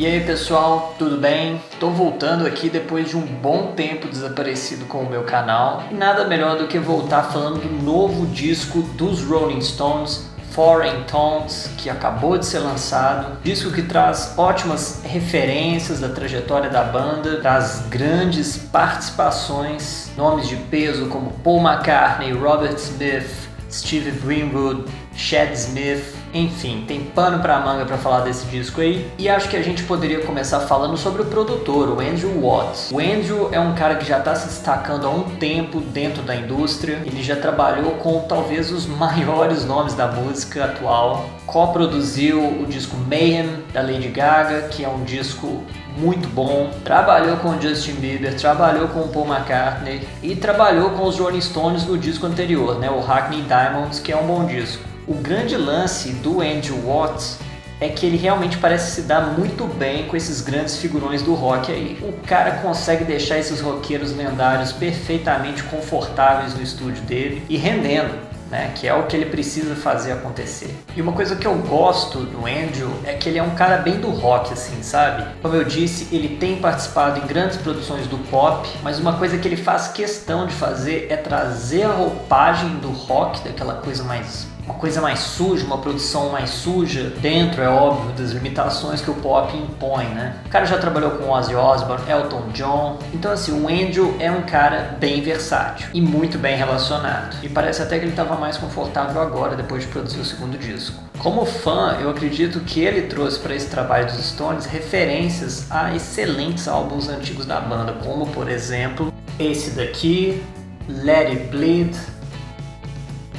E aí pessoal, tudo bem? Tô voltando aqui depois de um bom tempo desaparecido com o meu canal e nada melhor do que voltar falando do novo disco dos Rolling Stones, Foreign Tones, que acabou de ser lançado. Disco que traz ótimas referências da trajetória da banda, traz grandes participações, nomes de peso como Paul McCartney, Robert Smith, Steve Winwood, Chad Smith, enfim, tem pano pra manga pra falar desse disco aí. E acho que a gente poderia começar falando sobre o produtor, o Andrew Watts. O Andrew é um cara que já está se destacando há um tempo dentro da indústria. Ele já trabalhou com talvez os maiores nomes da música atual. Co-produziu o disco Mayhem da Lady Gaga, que é um disco muito bom. Trabalhou com o Justin Bieber, trabalhou com o Paul McCartney e trabalhou com os Rolling Stones no disco anterior, né, o Hackney Diamonds, que é um bom disco. O grande lance do Andrew Watts é que ele realmente parece se dar muito bem com esses grandes figurões do rock aí. O cara consegue deixar esses roqueiros lendários perfeitamente confortáveis no estúdio dele e rendendo, né? Que é o que ele precisa fazer acontecer. E uma coisa que eu gosto do Andrew é que ele é um cara bem do rock, assim, sabe? Como eu disse, ele tem participado em grandes produções do pop, mas uma coisa que ele faz questão de fazer é trazer a roupagem do rock, daquela coisa mais... uma coisa mais suja, uma produção mais suja, dentro, é óbvio, das limitações que o pop impõe, né? O cara já trabalhou com Ozzy Osbourne, Elton John, então assim, o Andrew é um cara bem versátil e muito bem relacionado. E parece até que ele estava mais confortável agora, depois de produzir o segundo disco. Como fã, eu acredito que ele trouxe para esse trabalho dos Stones referências a excelentes álbuns antigos da banda, como, por exemplo, esse daqui, Let It Bleed,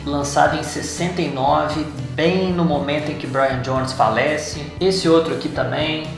lançado em 69, bem no momento em que Brian Jones falece. Esse outro aqui também,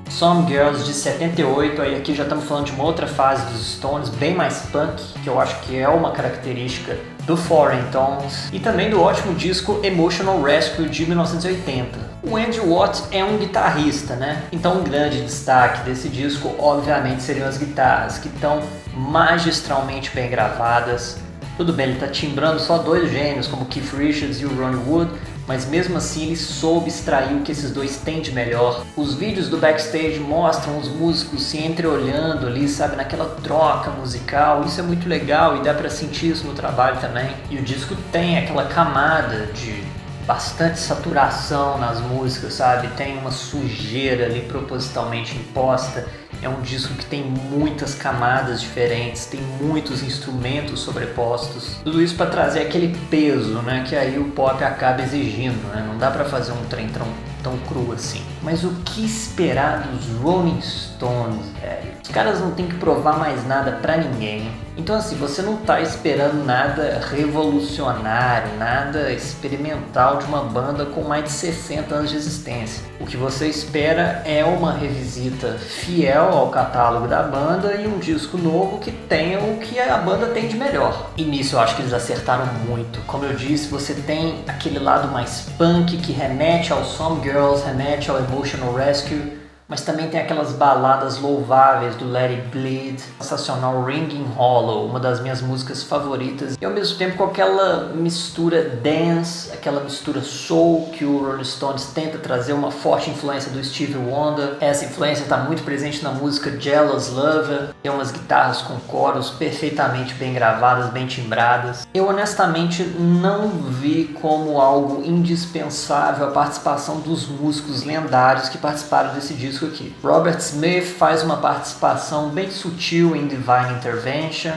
Some Girls, de 78, aí aqui já estamos falando de uma outra fase dos Stones, bem mais punk, que eu acho que é uma característica do Foreign Tones, e também do ótimo disco Emotional Rescue, de 1980. O Andrew Watts é um guitarrista, né? Então um grande destaque desse disco, obviamente, seriam as guitarras, que estão magistralmente bem gravadas. Tudo bem, ele está timbrando só dois gênios, como Keith Richards e o Ronnie Wood, mas mesmo assim ele soube extrair o que esses dois têm de melhor. Os vídeos do backstage mostram os músicos se entreolhando ali, sabe, naquela troca musical. Isso é muito legal e dá para sentir isso no trabalho também. E o disco tem aquela camada de bastante saturação nas músicas, sabe? Tem uma sujeira ali propositalmente imposta. É um disco que tem muitas camadas diferentes, tem muitos instrumentos sobrepostos. Tudo isso para trazer aquele peso, né, que aí o pop acaba exigindo, né? Não dá para fazer um trem tão cru assim. Mas o que esperar dos Rolling Stones, velho? Os caras não tem que provar mais nada pra ninguém. Então assim, você não tá esperando nada revolucionário, nada experimental de uma banda com mais de 60 anos de existência. O que você espera é uma revisita fiel ao catálogo da banda e um disco novo que tenha o que a banda tem de melhor. E nisso eu acho que eles acertaram muito. Como eu disse, você tem aquele lado mais punk que remete ao Some Girls, remete ao Emotional Rescue, mas também tem aquelas baladas louváveis do Let It Bleed, sensacional Ringing Hollow, uma das minhas músicas favoritas, e ao mesmo tempo com aquela mistura dance, aquela mistura soul que o Rolling Stones tenta trazer, uma forte influência do Stevie Wonder. Essa influência está muito presente na música Jealous Lover, tem umas guitarras com coros perfeitamente bem gravadas, bem timbradas. Eu honestamente não vi como algo indispensável a participação dos músicos lendários que participaram desse disco aqui. Robert Smith faz uma participação bem sutil em Divine Intervention,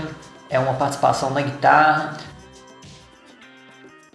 é uma participação na guitarra,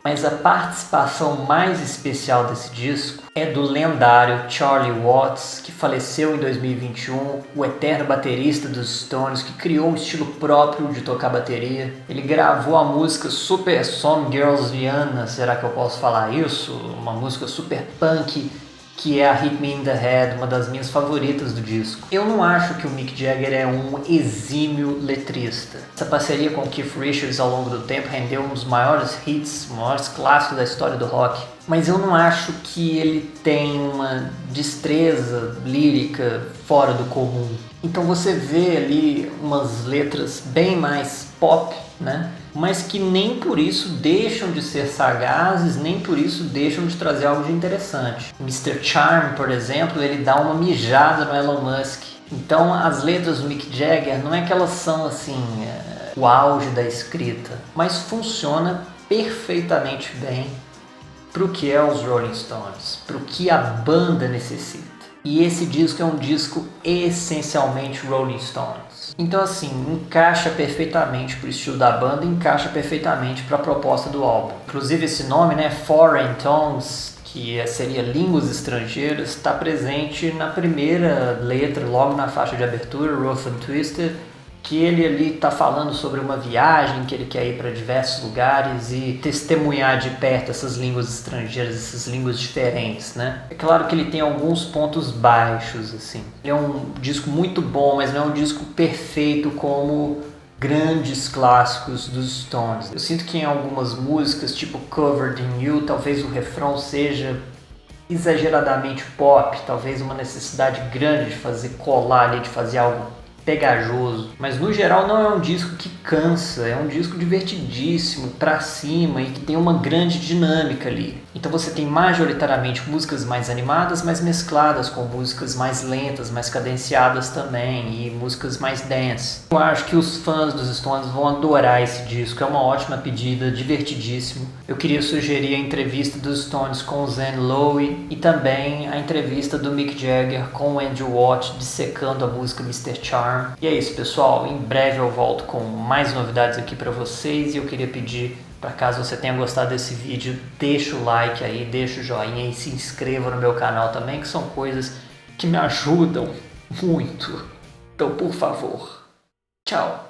mas a participação mais especial desse disco é do lendário Charlie Watts, que faleceu em 2021, o eterno baterista dos Stones, que criou um estilo próprio de tocar bateria. Ele gravou a música Super Some Girlsiana, será que eu posso falar isso? Uma música super punk, que é a Hit Me in the Head, uma das minhas favoritas do disco. Eu não acho que o Mick Jagger é um exímio letrista. Essa parceria com o Keith Richards ao longo do tempo rendeu um dos maiores hits, maiores clássicos da história do rock. Mas eu não acho que ele tem uma destreza lírica fora do comum. Então você vê ali umas letras bem mais pop, né? Mas que nem por isso deixam de ser sagazes, nem por isso deixam de trazer algo de interessante. Mr. Charm, por exemplo, ele dá uma mijada no Elon Musk. Então as letras do Mick Jagger não é que elas são assim o auge da escrita, mas funciona perfeitamente bem para o que é os Rolling Stones, para o que a banda necessita. E esse disco é um disco essencialmente Rolling Stones. Então assim, encaixa perfeitamente para o estilo da banda, encaixa perfeitamente para a proposta do álbum. Inclusive esse nome, né, Foreign Tongues, que seria línguas estrangeiras, está presente na primeira letra, logo na faixa de abertura, Rough and Twisted, que ele ali está falando sobre uma viagem, que ele quer ir para diversos lugares e testemunhar de perto essas línguas estrangeiras, essas línguas diferentes, né? É claro que ele tem alguns pontos baixos, assim. Ele é um disco muito bom, mas não é um disco perfeito como grandes clássicos dos Stones. Eu sinto que em algumas músicas, tipo Covered in You, talvez o refrão seja exageradamente pop, talvez uma necessidade grande de fazer colar ali, de fazer algo pegajoso, mas no geral não é um disco que cansa, é um disco divertidíssimo, pra cima e que tem uma grande dinâmica ali. Então você tem majoritariamente músicas mais animadas, mas mescladas com músicas mais lentas, mais cadenciadas também e músicas mais dance. Eu acho que os fãs dos Stones vão adorar esse disco, é uma ótima pedida, divertidíssimo. Eu queria sugerir a entrevista dos Stones com o Zen Lowe e também a entrevista do Mick Jagger com o Andrew Watt dissecando a música Mr. Charm. E é isso, pessoal, em breve eu volto com mais novidades aqui para vocês e eu queria pedir para, caso você tenha gostado desse vídeo, deixa o like aí, deixa o joinha e se inscreva no meu canal também, que são coisas que me ajudam muito. Então, por favor, tchau!